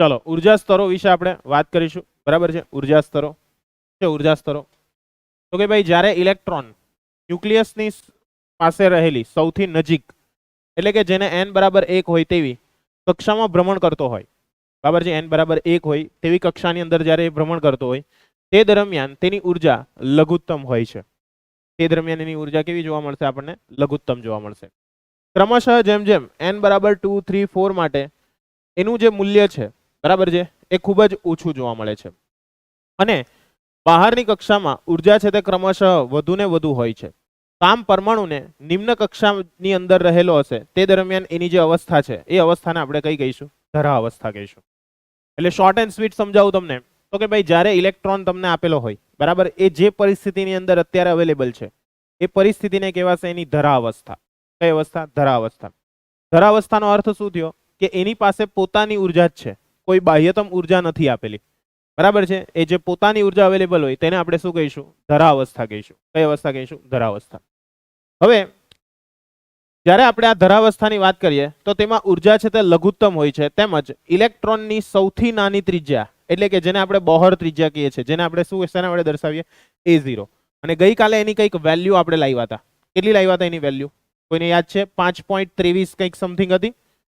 चलो ऊर्जा स्तरो विषे आपणे वात करीशुं। बराबर छे। ऊर्जा स्तरो ऊर्जा स्तरो तो के भाई ज्यारे इलेक्ट्रॉन न्यूक्लियसनी पासे रहेली सौथी नजीक एटले के जेने n बराबर 1 होय तेवी कक्षामां भ्रमण करतो होय। बराबर छे। n बराबर 1 होय तेवी कक्षानी अंदर ज्यारे भ्रमण करतो होय ते दरमियान तेनी ऊर्जा लघुत्तम होय छे। ते दरमियान एनी ऊर्जा केवी जोवा मळशे आपणने लघुत्तम जोवा मळशे। क्रमशः जेम जेम n बराबर 2 3 4 माटे एनुं जे मूल्य छे बराबर छे ए खूब ज ओछुं जोवा मळे छे अने बहारनी कक्षामां ऊर्जा छे ते क्रमशः वधु ने वधु होय छे। आम परमाणुने निम्न कक्षानी अंदर रहेलो हशे ते दरमियान एनी जे अवस्था छे ए अवस्थाने आपणे कई कहीशुं धरा अवस्था कहीशुं। एटले शॉर्ट एंड स्वीट समजावुं तमने तो के भाई ज्यारे इलेक्ट्रॉन तमने आपेलो होय बराबर ए जे परिस्थितिनी अंदर अत्यारे अवेलेबल छे ए परिस्थितिने कहेवाशे एनी धरा अवस्था। कई अवस्था? धरा अवस्था। धरा अवस्थानो अर्थ शुं थयो के एनी पासे पोतानी ऊर्जा ज छे, कोई बाह्यतम ऊर्जा नथी आपेली। बराबर छे। ए जे पोतानी ऊर्जा अवेलेबल होय तेने आपणे शुं कहीशुं धरा अवस्था कहीशुं। कई अवस्था कहीशुं? धरा अवस्था। हवे ज्यारे आपणे आ धरावस्थानी वात करीए तो तेमां ऊर्जा छे ते लघुत्तम होय छे तेमज इलेक्ट्रॉननी सौथी नानी त्रिज्या एटले के जेने आपणे बोहर त्रिज्या कहीए छे जेने आपणे शुं शेना वडे दर्शावीए a0 अने गई काले एनी कंईक वेल्यू आपणे लाव्या हता। केटली लाव्या हता एनी वेल्यू कोईने याद छे? 5.23 कंईक समथिंग हती।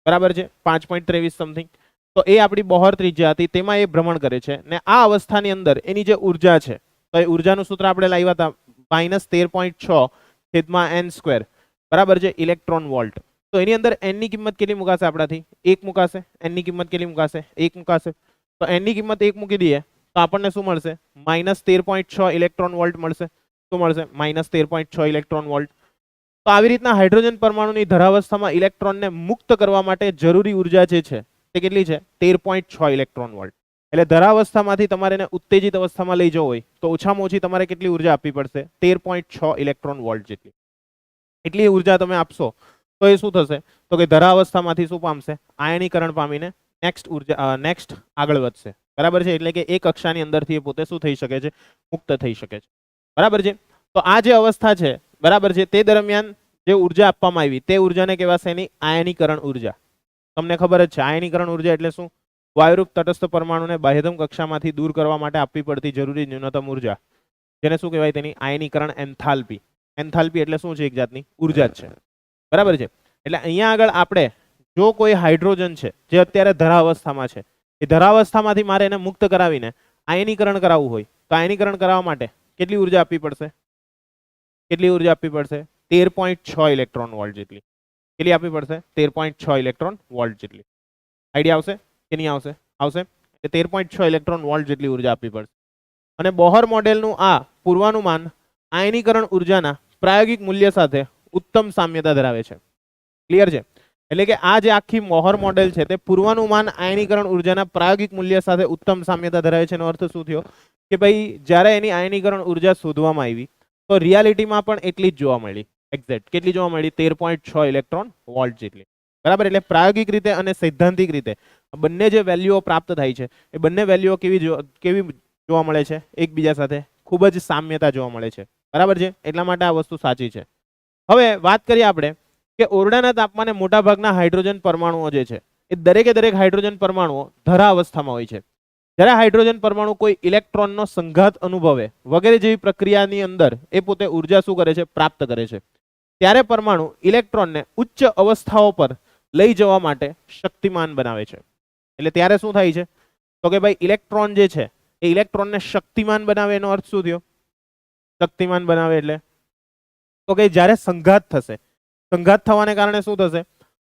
बराबर छे। 5.23 समथिंग तो ए आपणी बोहर त्रिज्या हती तेमां ए भ्रमण करे छे ने आ अवस्थानी अंदर एनी जे ऊर्जा छे तो ए ऊर्जानुं सूत्र आपणे लाव्या हता -13.6 छेदमां n स्क्वेर बराबर छे इलेक्ट्रॉन वोल्ट। तो एनी अंदर n ની કિંમત કેટલી મુકાશે આપણાથી 1 મુકાશે। n ની કિંમત કેટલી મુકાશે 1 મુકાશે તો n ની કિંમત 1 મૂકી દઈએ તો આપણને શું મળશે -13.6 ઇલેક્ટ્રોન વોલ્ટ મળશે। શું મળશે -13.6 ઇલેક્ટ્રોન વોલ્ટ। તો આવી રીતના હાઇડ્રોજન પરમાણુની ધરાવસ્થામાં ઇલેક્ટ્રોનને મુક્ત કરવા માટે જરૂરી ઊર્જા જે છે તે કેટલી છે 13.6 ઇલેક્ટ્રોન વોલ્ટ। એટલે ધરાવસ્થામાંથી તમારે એને ઉત્તેજિત અવસ્થામાં લઈ જવો હોય તો ઓછામાં ઓછી તમારે કેટલી ઊર્જા આપવી પડશે 13.6 ઇલેક્ટ્રોન વોલ્ટ જેટલી। એટલી ઊર્જા તમે આપશો તો એ શું થશે તો કે ધરાવસ્થામાંથી શું પામશે આયનીકરણ પામીને નેક્સ્ટ આગળ વધશે। બરાબર છે। એટલે કે એક કક્ષાની અંદરથી એ પોતે શું થઈ શકે છે મુક્ત થઈ શકે છે। બરાબર છે। તો આ જે અવસ્થા છે બરાબર છે તે દરમિયાન જે ઊર્જા આપવામાં આવી તે ઊર્જાને કહેવાશે એની આયનીકરણ ઊર્જા। તમને ખબર જ છે આયનીકરણ ઊર્જા એટલે શું વાયુરૂપ તટસ્થ પરમાણુને બાહ્યતમ કક્ષામાંથી दूर કરવા માટે આપવી પડતી જરૂરી ન્યૂનતમ ઊર્જા જેને શું કહેવાય તેની આયનીકરણ એન્થાલ્પી। एंथाल्पी એટલે શું છે એક જાતની ઊર્જા જ છે। બરાબર છે। એટલે અહીંયા આગળ આપણે જો કોઈ હાઇડ્રોજન છે જે અત્યારે ધરાવસ્થામાં છે એ ધરાવસ્થામાંથી મારે એને મુક્ત કરાવીને આયનીકરણ કરાવવું હોય તો આયનીકરણ કરાવવા માટે કેટલી ઊર્જા આપવી પડશે કેટલી ઊર્જા આપવી પડશે 13.6 ઇલેક્ટ્રોન વોલ્ટ જેટલી। કેટલી આપવી પડશે 13.6 ઇલેક્ટ્રોન વોલ્ટ જેટલી। આઈડિયા આવશે કે નહીં આવશે? આવશે। એટલે 13.6 ઇલેક્ટ્રોન વોલ્ટ જેટલી ઊર્જા આપવી પડશે। અને બોહર મોડેલનું આ પૂર્વાનુમાન आयनीकरण ऊर्जाना प्रायोगिक मूल्य साथे उत्तम साम्यता धरावे छे। क्लियर छे? एटले के आ जे आखी बोहर मॉडल छे ते पूर्वानुमान आयनीकरण ऊर्जाना प्रायोगिक मूल्य साथे उत्तम साम्यता धरावे छे। एनो अर्थ शुं थयो के भाई ज्यारे एनी आयनीकरण ऊर्जा शोधवामां आवी तो रियालिटीमां पण एटली ज जोवा मळी। एक्जेक्ट केटली जोवा मळी 13.6 इलेक्ट्रॉन वोल्ट जेटली। बराबर। એટલે પ્રાયોગિક રીતે અને સૈદ્ધાંતિક રીતે બંને જે વેલ્યુઓ પ્રાપ્ત થાય છે એ બંને વેલ્યુઓ કેવી જોવા મળે છે એકબીજા સાથે ખૂબ જ સામ્યતા જોવા મળે છે। बराबर है। એટલા માટે આ વસ્તુ સાચી છે। હવે વાત કરીએ આપણે કે ઓરડાના તાપમાને મોટાભાગના હાઇડ્રોજન પરમાણુઓ જે છે એ દરેકે દરેક હાઇડ્રોજન પરમાણુઓ ધરા અવસ્થામાં હોય છે। જ્યારે હાઇડ્રોજન પરમાણુ કોઈ ઇલેક્ટ્રોનનો સંઘાત અનુભવે વગેરે જેવી પ્રક્રિયાની અંદર એ પોતે ઊર્જા શું કરે છે પ્રાપ્ત કરે છે ત્યારે પરમાણુ ઇલેક્ટ્રોનને ઉચ્ચ અવસ્થાઓ પર લઈ જવા માટે શક્તિમાન બનાવે છે। એટલે ત્યારે શું થાય છે તો કે ભાઈ ઇલેક્ટ્રોન જે છે એ ઇલેક્ટ્રોનને શક્તિમાન બનાવે એનો અર્થ શું થયો शक्तिमान बनावे એટલે તો કે જ્યારે સંઘાત થશે સંઘાત થવાને કારણે શું થશે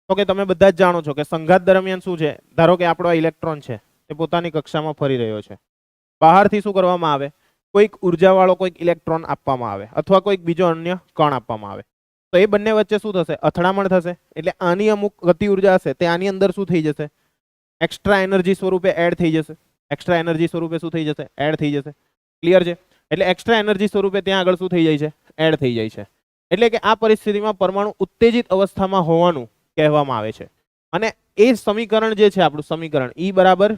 તો કે તમે બધા જ જાણો છો કે સંઘાત દરમિયાન શું છે ધારો કે આપણો ઇલેક્ટ્રોન છે તે પોતાની કક્ષામાં ફરી રહ્યો છે બહારથી શું કરવામાં આવે કોઈક ઊર્જાવાળો કોઈક ઇલેક્ટ્રોન આપવામાં આવે અથવા કોઈક બીજો અન્ય કણ આપવામાં આવે તો એ બંને વચ્ચે શું થશે અથડામણ થશે એટલે આની અમુક ગતિ ઊર્જા હશે તે આની અંદર શું થઈ જશે એક્સ્ટ્રા એનર્જી સ્વરૂપે એડ થઈ જશે એક્સ્ટ્રા એનર્જી સ્વરૂપે શું થઈ જશે એડ થઈ જશે। ક્લિયર છે? એટલે एक्स्ट्रा एनर्जी स्वरूपे त्यां आगळ शुं थई जाय छे एड थई जाय छे। એટલે કે આ પરિસ્થિતિમાં પરમાણુ ઉત્તેજિત અવસ્થામાં હોવાનું કહેવામાં આવે છે। અને એ સમીકરણ જે છે આપણું સમીકરણ E બરાબર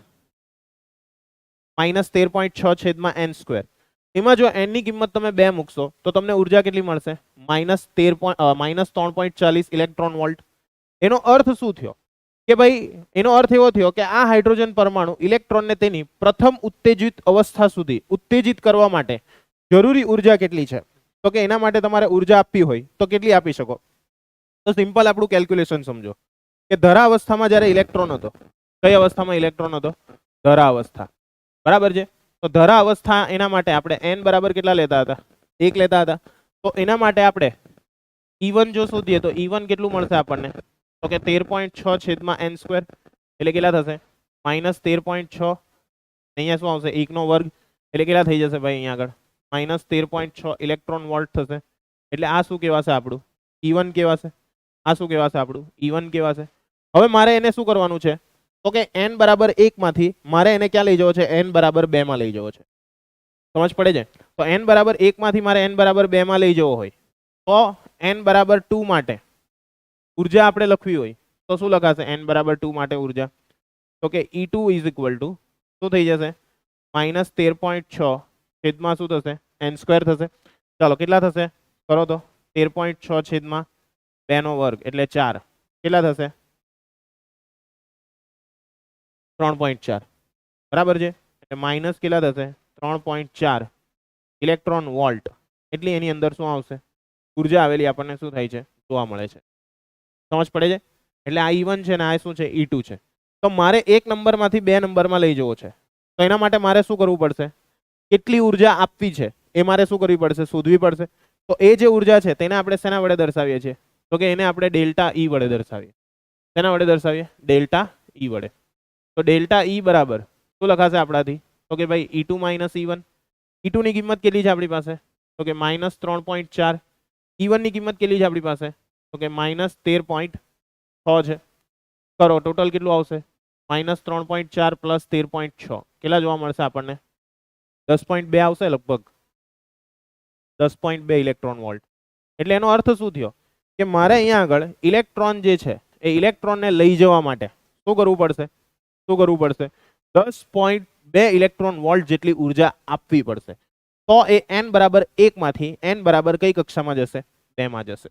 -13.6 છેદમાં n સ્ક્વેર એમાં જો n ની કિંમત તમે 2 મૂકશો તો તમને ઊર્જા કેટલી મળશે -3.40 ઇલેક્ટ્રોન વોલ્ટ। એનો અર્થ શું થયો કે ભાઈ એનો અર્થ એવો થયો કે આ હાઇડ્રોજન પરમાણુ ઇલેક્ટ્રોનને તેની પ્રથમ ઉત્તેજિત અવસ્થા સુધી ઉત્તેજિત કરવા માટે જરૂરી ઉર્જા કેટલી છે? તો કે એના માટે તમારે ઉર્જા આપવી હોય તો કેટલી આપી શકો? તો સિમ્પલ આપણું કેલ્ક્યુલેશન સમજો કે ધરા અવસ્થામાં જ્યારે ઇલેક્ટ્રોન હતો, કઈ અવસ્થામાં ઇલેક્ટ્રોન હતો? ધરા અવસ્થા, બરાબર છે. તો ધરા અવસ્થા એના માટે આપણે n બરાબર કેટલા લેતા હતા? 1 લેતા હતા. તો એના માટે આપણે E1 જો શોધીએ તો E1 કેટલું મળશે આપણને? તો કે 13.6 છેદમાં n સ્ક્વેર એટલે કેટલા થશે? -13.6. અહીંયા શું આવશે? 1 નો વર્ગ એટલે કેટલા થઈ જશે ભાઈ? અહીંયા આગળ -13.6 ઇલેક્ટ્રોન વોલ્ટ થશે. એટલે આ શું કહેવાશે આપણું? E1 કહેવાશે. આ શું કહેવાશે આપણું? E1 કહેવાશે. હવે મારે એને શું કરવાનું છે? તો કે n બરાબર 1 માંથી મારે એને ક્યાં લઈ જવો છે? n બરાબર 2 માં લઈ જવો છે. સમજ પડે છે? તો n બરાબર 1 માંથી મારે n બરાબર 2 માં લઈ જવો હોય તો n બરાબર 2 માટે ઉર્જા આપણે લખવી હોય તો શું લખાશે? n બરાબર 2 માટે ઉર્જા તો કે E2 ઇઝ ઇક્વલ ટુ શું થઈ જશે? -13.6 છેદમાં શું થશે? n સ્ક્વેર થશે. ચાલો કેટલા થશે? કરો તો 13.6 છેદમાં 2 નો વર્ગ એટલે 4 કેટલા થશે? 3.4. બરાબર છે. એટલે માઇનસ કેટલા થશે? 3.4 ઇલેક્ટ્રોન વોલ્ટ. એટલે એની અંદર શું આવશે? ઉર્જા આવેલી આપણને શું થાય છે? જોવા મળે છે. સમજ પડે છે? એટલે આ E1 છે ને આ શું છે? E2 છે. તો મારે એક નંબરમાંથી 2 નંબરમાં લઈ જવો છે. તો એના માટે મારે શું કરવું પડશે? કેટલી ઉર્જા આપવી છે એ મારે શું કરવી પડશે? શોધવી પડશે. તો એ જે ઉર્જા છે તેને આપણે શેના વડે દર્શાવીએ છીએ? તો કે એને આપણે ડેલ્ટા E વડે દર્શાવીએ. શેના વડે દર્શાવીએ? ડેલ્ટા E વડે. તો ડેલ્ટા E બરાબર શું લખાશે આપણાથી? તો કે ભાઈ E2 માઇનસ E1. E2 ની કિંમત કેટલી છે આપણી પાસે? તો કે -3.4. E1 ની કિંમત કેટલી છે આપણી પાસે? તો કે -13.6 છે. કરો ટોટલ કેટલું આવશે? -3.4 પ્લસ 13.6 કેટલા જોવા મળશે આપણને? 10.2 આવશે લગભગ. 10.2 ઇલેક્ટ્રોન વોલ્ટ. એટલે એનો અર્થ શું થયો? કે મારે અહીંયા આગળ ઇલેક્ટ્રોન જે છે એ ઇલેક્ટ્રોનને લઈ જવા માટે શું કરવું પડશે? શું કરવું પડશે? 10.2 ઇલેક્ટ્રોન વોલ્ટ જેટલી ઉર્જા આપવી પડશે. તો એ n બરાબર 1 માંથી n બરાબર કઈ કક્ષામાં જશે? 2 માં જશે.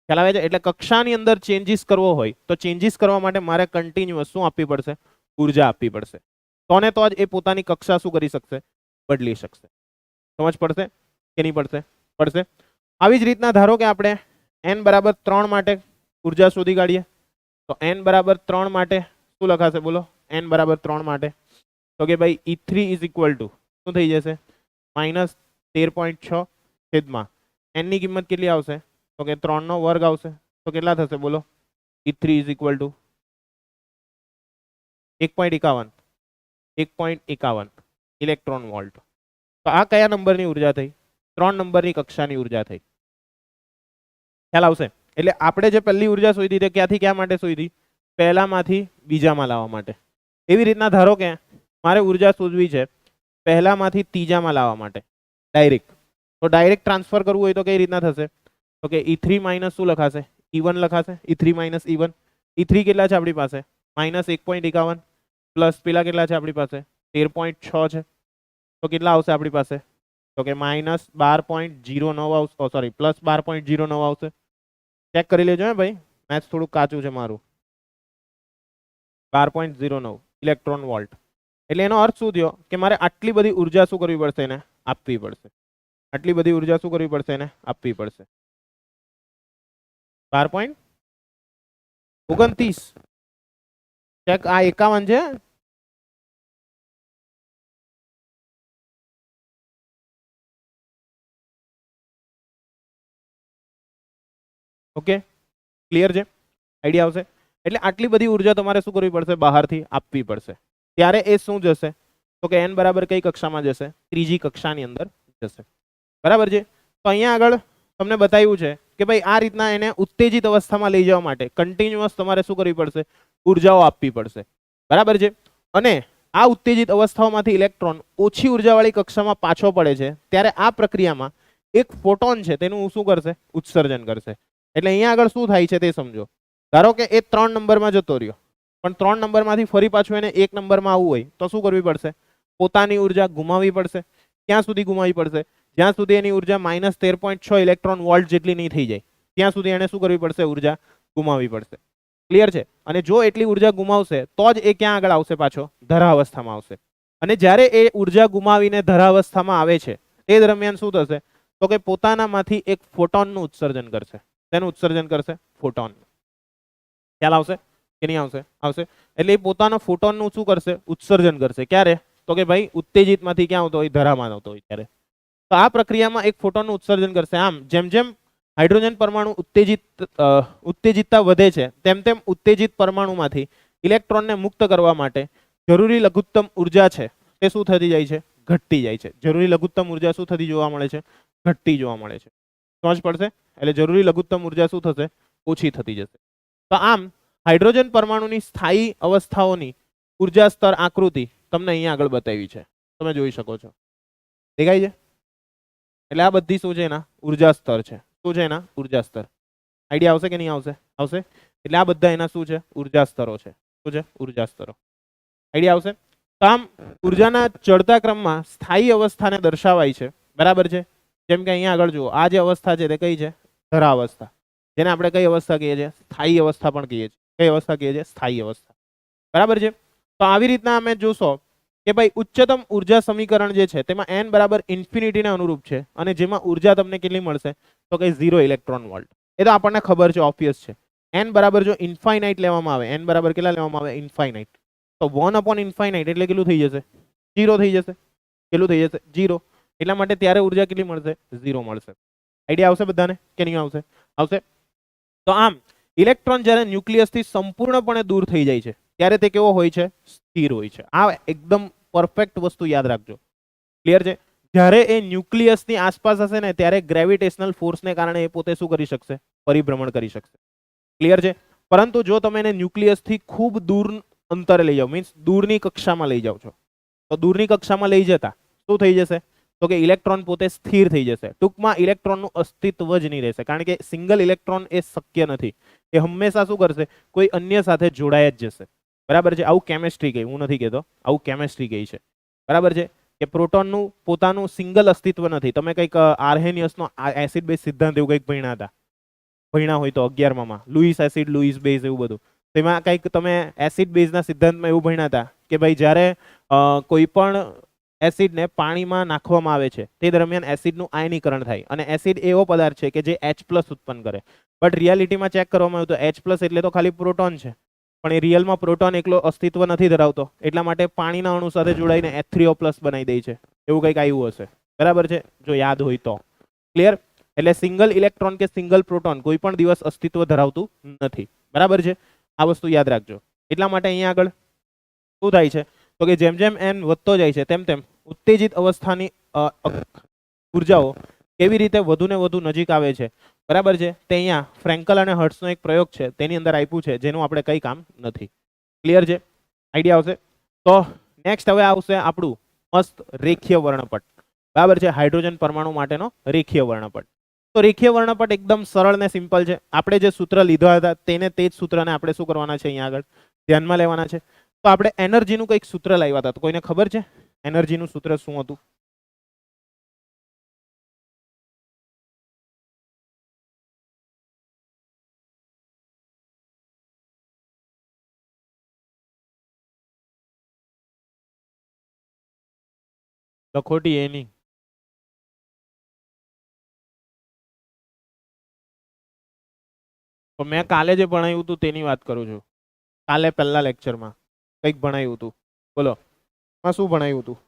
ખ્યાલ આવે છે? એટલે કક્ષાની અંદર ચેન્જીસ કરવો હોય તો ચેન્જીસ કરવા માટે મારે કન્ટિન્યુઅસ શું આપવી પડશે? ઉર્જા આપવી પડશે. તો ને તો જ એ પોતાની કક્ષા શું કરી શકશે? બદલી શકશે. સમજ પડશે કે નહીં પડશે? પડશે. આવી જ રીતના ધારો કે આપણે n બરાબર 3 માટે ઉર્જા શોધી કાઢીએ તો n બરાબર 3 માટે શું લખાશે? બોલો n બરાબર 3 માટે તો કે ભાઈ E3 ઇઝ ઇક્વલ ટુ શું થઈ જશે? -13.6 છેદમાં n ની કિંમત કેટલી આવશે? તો કે 3 નો વર્ગ આવશે. તો કેટલા થશે? બોલો E3 is equal two 1.51 electron volt. તો આ કયા નંબરની ઉર્જા થઈ? 3 નંબરની કક્ષાની ઉર્જા થઈ. ખ્યાલ આવશે? એટલે આપણે જે પહેલી ઉર્જા શોધી તે ક્યાંથી ક્યાં માટે શોધી? પહેલામાંથી બીજામાં લાવવા માટે. એવી રીતના ધારો કે મારે ઉર્જા શોધવી છે પહેલામાંથી ત્રીજામાં લાવવા માટે ડાયરેક્ટ. તો ડાયરેક્ટ ટ્રાન્સફર કરવું હોય તો કઈ રીતના થશે? તો કે E3 માઇનસ શું લખાશે? E1 લખાશે. E3 minus E1. E3 કેટલા છે આપણી પાસે? -1.51 પ્લસ પેલા કેટલા છે આપણી પાસે? 13.6 છે. તો કેટલા આવશે આપણી પાસે? તો કે -12.09 આવશે. સોરી +12.09 આવશે. ચેક કરી લેજો હે ભાઈ, મેથ્સ થોડું કાચું છે મારું. 12.09 ઇલેક્ટ્રોન વોલ્ટ. એટલે એનો અર્થ શું થયો? કે મારે આટલી બધી ઉર્જા શું કરવી પડશે? એને આપવી પડશે. આટલી બધી ઉર્જા શું કરવી પડશે? એને આપવી પડશે. 12.29 ચેક. આ 51 છે. ઓકે, ક્લિયર છે? આઈડિયા આવશે? એટલે આટલી બધી ઉર્જા તમારે શું કરવી પડશે? બહારથી આપવી પડશે. ત્યારે એ શું જશે? તો કે n બરાબર કઈ કક્ષામાં જશે? ત્રીજી કક્ષાની અંદર જશે. બરાબર છે? તો અહીંયા આગળ તમને બતાવ્યું છે કે ભાઈ આ રીતના એને ઉત્તેજિત અવસ્થામાં લઈ જવા માટે કન્ટિન્યુઅસ તમારે શું કરવી પડશે? ઉર્જાઓ આપવી પડશે. બરાબર છે? અને આ ઉત્તેજિત અવસ્થાઓમાંથી ઇલેક્ટ્રોન ઓછી ઉર્જાવાળી કક્ષામાં પાછો પડે છે ત્યારે આ પ્રક્રિયામાં એક ફોટોન છે તેનું શું કરશે? ઉત્સર્જન કરશે. એટલે અહીંયા આગળ શું થાય છે તે સમજો. ધારો કે એ 3 નંબરમાં જતો રહ્યો પણ 3 નંબરમાંથી ફરી પાછું એને 1 નંબરમાં આવવું હોય તો શું કરવી પડશે? પોતાની ઉર્જા ગુમાવવી પડશે. ક્યાં સુધી ગુમાવવી પડશે? જ્યાં સુધી એની ઉર્જા -13.6 ઇલેક્ટ્રોન વોલ્ટ જેટલી નહીં થઈ જાય ત્યાં સુધી એને શું કરવી પડશે? ઉર્જા ગુમાવવી પડશે. ક્લિયર છે? અને જો એટલી ઉર્જા ગુમાવશે તો જ એ ક્યાં આગળ આવશે, પાછો ધરાવસ્થામાં આવશે. અને જ્યારે એ ઉર્જા ગુમાવીને ધરાવસ્થામાં આવે છે એ દરમિયાન શું થશે, તો કે પોતાનામાંથી એક ફોટોનનું ઉત્સર્જન કરશે. તેનું ઉત્સર્જન કરશે? ફોટોન. ખ્યાલ આવશે કે નહીં આવશે? આવશે. એટલે એ પોતાનો ફોટોનનું શું કરશે? ઉત્સર્જન કરશે. ક્યારે? તો કે ભાઈ ઉત્તેજિતમાંથી ક્યાં આવતો હોય? ધરામાં આવતો હોય ત્યારે. તો આ પ્રક્રિયામાં એક ફોટોનનું ઉત્સર્જન કરશે. આમ જેમ જેમ હાઇડ્રોજન પરમાણુ ઉત્તેજિતતા વધે છે તેમ તેમ ઉત્તેજિત પરમાણુમાંથી ઇલેક્ટ્રોનને મુક્ત કરવા માટે જરૂરી લઘુત્તમ ઉર્જા છે તે શું થતી જાય છે? ઘટતી જાય છે. જરૂરી લઘુત્તમ ઉર્જા શું થતી જોવા મળે છે? ઘટતી જોવા મળે છે. સમજ પડશે? એટલે જરૂરી લઘુત્તમ ઉર્જા શું થશે? ઓછી થતી જશે. તો આમ હાઇડ્રોજન પરમાણુની સ્થાયી અવસ્થાઓની ઉર્જા સ્તર આકૃતિ તમને અહીંયા આગળ બતાવી છે, તમે જોઈ શકો છો. દેખાય છે? એટલે આ બધી શું છે? એના ઉર્જા સ્તર છે. શું છે? એના ઉર્જા સ્તર. આઈડિયા આવશે કે નહીં આવશે? આવશે. એટલે આ બધા એના શું છે? ઉર્જા સ્તરો છે. શું છે? ઉર્જા સ્તરો. આઈડિયા આવશે? તો આમ ઉર્જાના ચડતા ક્રમમાં સ્થાયી અવસ્થાને દર્શાવાય છે. બરાબર છે? જેમ કે અહીંયા આગળ જુઓ, આ જે અવસ્થા છે તે કઈ છે? ધરાવસ્થા. જેને આપણે કઈ અવસ્થા કહીએ છીએ? સ્થાયી અવસ્થા પણ કહીએ છીએ. કઈ અવસ્થા કહીએ છીએ? સ્થાયી અવસ્થા. બરાબર છે? તો આવી રીતના અમે જોશો કે ભાઈ ઉચ્ચતમ ઉર્જા સમીકરણ જે છે તેમાં n બરાબર ઇન્ફિનિટીને અનુરૂપ છે અને જેમાં ઉર્જા તમને કેટલી મળશે? તો કે 0 ઇલેક્ટ્રોન વોલ્ટ. એ તો આપણને ખબર છે, ઓબ્વિયસ છે. n બરાબર જો ઇન્ફાઇનાઇટ લેવામાં આવે, n બરાબર કેટલા લેવામાં આવે? ઇન્ફાઇનાઇટ. તો 1 upon ઇન્ફાઇનાઇટ એટલે કેટલું થઈ જશે? 0 થઈ જશે. કેટલું થઈ જશે? 0. એટલા માટે ત્યારે ઉર્જા કેટલી મળશે? 0 મળશે. આઈડિયા આવશે બધાને કે નહીં આવશે? આવશે. તો આમ ઇલેક્ટ્રોન જ્યારે ન્યુક્લિયસથી સંપૂર્ણપણે દૂર થઈ જાય છે ત્યારે તે કેવો હોય છે? સ્થિર હોય છે. આ એકદમ પરફેક્ટ વસ્તુ યાદ રાખજો. ક્લિયર છે? જ્યારે એ ન્યુક્લિયસની આસપાસ હશે ને ત્યારે ગ્રેવિટેશનલ ફોર્સને કારણે એ પોતે શું કરી શકશે? પરિભ્રમણ કરી શકશે. ક્લિયર છે? પરંતુ જો તમે એને ન્યુક્લિયસથી ખૂબ દૂર અંતરે લઈ જાઓ, મીન્સ દૂરની કક્ષામાં લઈ જાઓ છો, તો દૂરની કક્ષામાં લઈ જતા શું થઈ જશે? તો કે ઇલેક્ટ્રોન પોતે સ્થિર થઈ જશે. ટૂંકમાં ઇલેક્ટ્રોનનું અસ્તિત્વ જ નહીં રહેશે, કારણ કે સિંગલ ઇલેક્ટ્રોન એ શક્ય નથી. એ હંમેશા શું કરશે? કોઈ અન્ય સાથે જોડાય જ જશે. બરાબર છે? આવું કેમેસ્ટ્રી કહી, હું નથી કહેતો, આવું કેમેસ્ટ્રી કહી છે. બરાબર છે? કે પ્રોટોનનું પોતાનું સિંગલ અસ્તિત્વ નથી. તમે કંઈક આર્હેનિયસનો એસિડ બેઝ સિદ્ધાંત એવું કંઈક ભણ્યા હતા, ભણ્યા હોય તો 11માં લુઈસ એસિડ લુઈસ બેઝ એવું બધું. તેમાં કંઈક તમે એસિડ બેઝના સિદ્ધાંતમાં એવું ભણ્યા હતા કે ભાઈ જ્યારે કોઈ પણ એસિડને પાણીમાં નાખવામાં આવે છે તે દરમિયાન એસિડનું આયનીકરણ થાય અને એસિડ એવો પદાર્થ છે કે જે H+ ઉત્પન્ન કરે. બટ રિયાલિટીમાં ચેક કરવામાં આવ્યું તો H+ એટલે તો ખાલી પ્રોટોન છે, પણ એ રિયલમાં પ્રોટોન એકલો અસ્તિત્વ નથી ધરાવતો. એટલા માટે પાણીના અણુ સાથે જોડાઈને H3O+ બનાવી દે છે. એવું કંઈક આવ્યું હશે. બરાબર છે? જો યાદ હોય તો. ક્લિયર? એટલે સિંગલ ઇલેક્ટ્રોન કે સિંગલ પ્રોટોન કોઈ પણ દિવસ અસ્તિત્વ ધરાવતું નથી. બરાબર છે? આ વસ્તુ યાદ રાખજો. એટલા માટે અહીંયા આગળ શું થાય છે? તો કે જેમ જેમ n વધતો જાય છે તેમ તેમ ઉત્તેજિત અવસ્થાની ઉર્જાઓ કેવી રીતે વધુ ને વધુ નજીક આવે છે. બરાબર છે? તે અહીંયા ફ્રેન્કલ અને હર્ટ્સનો એક પ્રયોગ છે તેની અંદર આપ્યું છે, જેનું આપણે કંઈ કામ નથી. ક્લિયર છે? આઈડિયા આવશે? તો નેક્સ્ટ હવે આવશે આપણું મસ્ત રેખીય વર્ણપટ. બરાબર છે? હાઇડ્રોજન પરમાણુ માટેનો રેખીય વર્ણપટ. તો રેખીય વર્ણપટ એકદમ સરળ ને સિમ્પલ છે. આપણે જે સૂત્ર લીધા હતા તેને તે જ સૂત્રને આપણે શું કરવાના છે? અહીંયા આગળ ધ્યાનમાં લેવાના છે. તો આપણે એનર્જીનું કંઈક સૂત્ર લાવ્યા હતા. તો કોઈને ખબર છે એનર્જીનું સૂત્ર શું હતું? લખોટી એની તો મેં કાલે જે ભણાવ્યું હતું તેની વાત કરું છું. કાલે પહેલા લેક્ચરમાં કંઈક ભણાવ્યું હતું. બોલો, માં શું ભણાવ્યું હતું?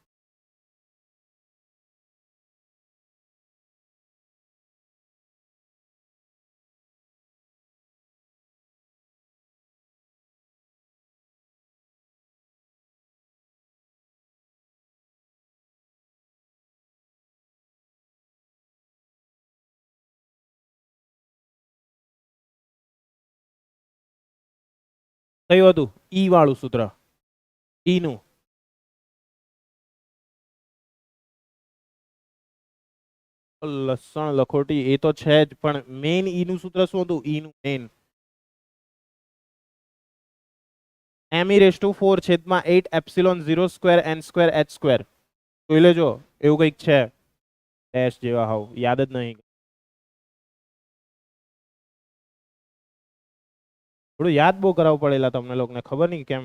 કયું હતું? ઈ વાળું સૂત્ર. ઈ નું લસણ લખોટી એ તો છે જ, પણ મેઇન ઈ નું સૂત્ર શું હતું? ઈ નું main m⁴ epsilon 0 square n square h square. જોઈ લેજો, એવું કંઈક છે ડેશ જેવા. હાવ યાદ જ નહીં. થોડું યાદ બહુ કરાવવું પડેલા તમને લોકોને, ખબર નહીં કેમ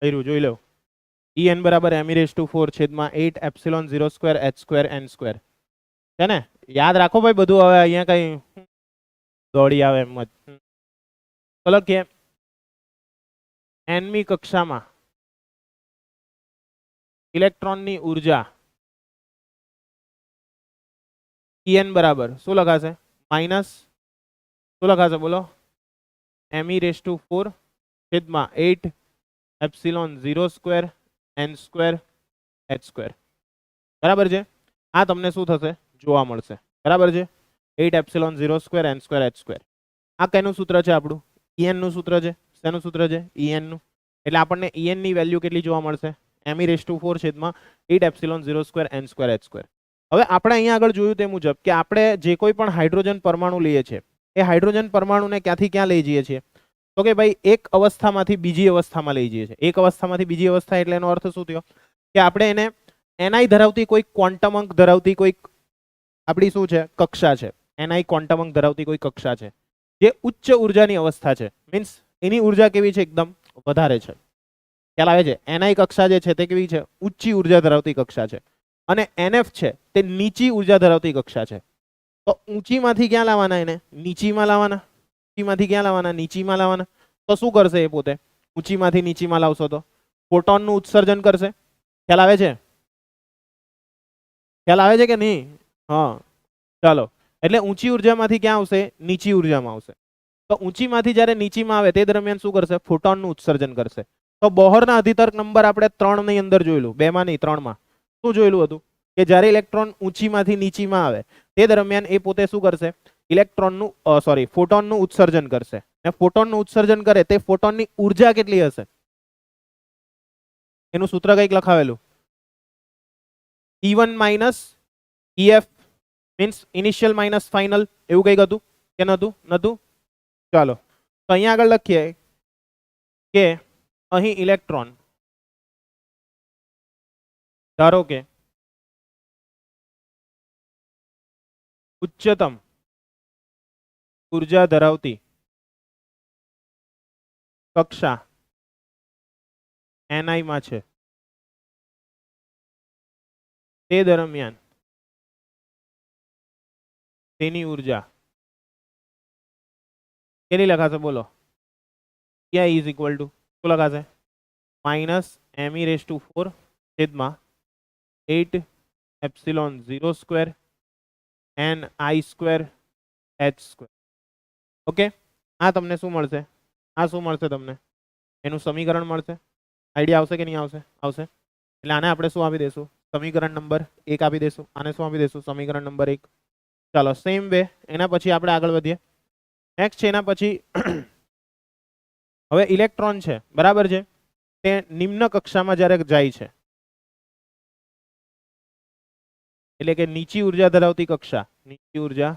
કર્યું, જોઈ લો. En બરાબર m⁴ છેદમાં 8 epsilon 0 square h square n square છે ને. યાદ રાખો ભાઈ બધું, હવે અહીંયા કઈ દોડી આવે એમ જ. ચલો કે nમી કક્ષામાં ઇલેક્ટ્રોનની ઉર્જા En બરાબર શું લખાશે? માઇનસ શું લખાશે બોલો? me⁴ છેદમાં 8 epsilon 0 square n square h square. બરાબર છે. આ તમને શું થશે જોવા મળશે. બરાબર છે. 8 epsilon 0 square n square h square. આ કઈનું સૂત્ર છે આપણું? En નું સૂત્ર છે. શેનું સૂત્ર છે? En નું. એટલે આપણને En ની વેલ્યુ કેટલી જોવા મળશે? me⁴ છેદમાં 8 epsilon 0 square n square h square. હવે આપણે અહીંયા આગળ જોયું તે મુજબ કે આપણે જે કોઈ પણ હાઇડ્રોજન પરમાણુ લઈએ છીએ એ હાઇડ્રોજન પરમાણુને ક્યાંથી ક્યાં લઈ જઈએ છીએ? તો કે ભાઈ એક અવસ્થામાંથી બીજી અવસ્થામાં લઈ જઈએ છીએ. એક અવસ્થામાંથી બીજી અવસ્થા એટલે એનો અર્થ શું થયો કે આપણે એને ni ધરાવતી કોઈ ક્વોન્ટમ અંક ધરાવતી કોઈ આપણી શું છે કક્ષા છે. ni ક્વોન્ટમ અંક ધરાવતી કોઈ કક્ષા છે જે ઉચ્ચ ઉર્જાની અવસ્થા છે. મીન્સ એની ઉર્જા કેવી છે? એકદમ વધારે છે. ખ્યાલ આવે છે? ni કક્ષા જે છે તે કેવી છે? ઊંચી ઉર્જા ધરાવતી કક્ષા છે. અને nf છે તે નીચી ઉર્જા ધરાવતી કક્ષા છે. તો ઊંચીમાંથી ક્યાં લાવવાના? એને નીચીમાં લાવવાના. ઊંચીમાંથી ક્યાં લાવવાના? નીચીમાં લાવવાના. તો શું કરશે એ પોતે? ઊંચીમાંથી નીચીમાં લાવશો તો ફોટોનનું ઉત્સર્જન કરશે. ખ્યાલ આવે છે? ખ્યાલ આવે છે કે નહીં? હા ચાલો. એટલે ઊંચી ઉર્જામાંથી ક્યાં આવશે? નીચી ઉર્જામાં આવશે. તો ઊંચીમાંથી જ્યારે નીચીમાં આવે તે દરમિયાન શું કરશે? ફોટોનનું ઉત્સર્જન કરશે. તો બોહરના અધિતર્ક નંબર આપણે 3 ની અંદર જોયેલું, 2 માં નહીં 3 માં. શું જોયેલું હતું કે જ્યારે ઇલેક્ટ્રોન ઊંચીમાંથી નીચીમાં આવે તે દરમિયાન એ પોતે શું કરશે? ઇલેક્ટ્રોનનું ફોટોનનું ઉત્સર્જન કરશે. ને ફોટોનનું ઉત્સર્જન કરે તે ફોટોનની ઉર્જા કેટલી હશે? એનું સૂત્ર કંઈક લખાવેલું, E1 minus EF means initial minus final, એવું કંઈક હતું કે નતું? નતું. ચાલો તો અહીંયા આગળ લખીએ કે અહીં ઇલેક્ટ્રોન ધારો કે ઉચ્ચતમ ઉર્જા ધરાવતી કક્ષા ni માં છે. તે દરમિયાન તેની ઉર્જા કેટલી લખાશે બોલો? E ઇઝ ઇક્વલ ટુ શું લખાશે? માઇનસ me⁴ છેદમાં 8 epsilon 0 square ni square h square. Okay, આ તમને શું મળશે? આ શું મળશે તમને? એનું સમીકરણ મળશે. આઈડિયા આવશે કે નહીં આવશે? આવશે. એટલે આને આપણે શું આપી દઈશું? સમીકરણ નંબર 1 આપી દઈશું. આને શું આપી દઈશું? સમીકરણ નંબર 1. ચાલો સેમ વે એના પછી આપણે આગળ વધીએ. નેક્સ્ટ છે એના પછી હવે ઇલેક્ટ્રોન છે બરાબર છે, તે નિમ્ન કક્ષામાં જ્યારે જાય છે એટલે કે નીચી ઉર્જા ધરાવતી કક્ષા, નીચી ઉર્જા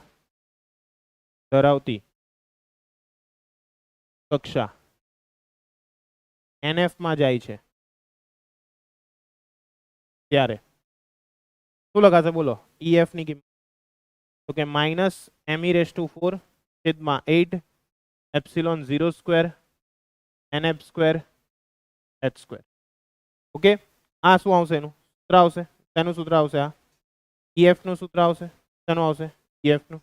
ધરાવતી કક્ષા NF માં જાય છે ત્યારે શું લખાશે બોલો? EF ની કિંમત તો કે માઇનસ me⁴ છેદમાં 8 epsilon 0 square NF square h square. Okay, આ શું આવશે? એનું સૂત્ર આવશે. તેનું સૂત્ર આવશે આ EF નું સૂત્ર આવશે. શેનું આવશે? EF નું.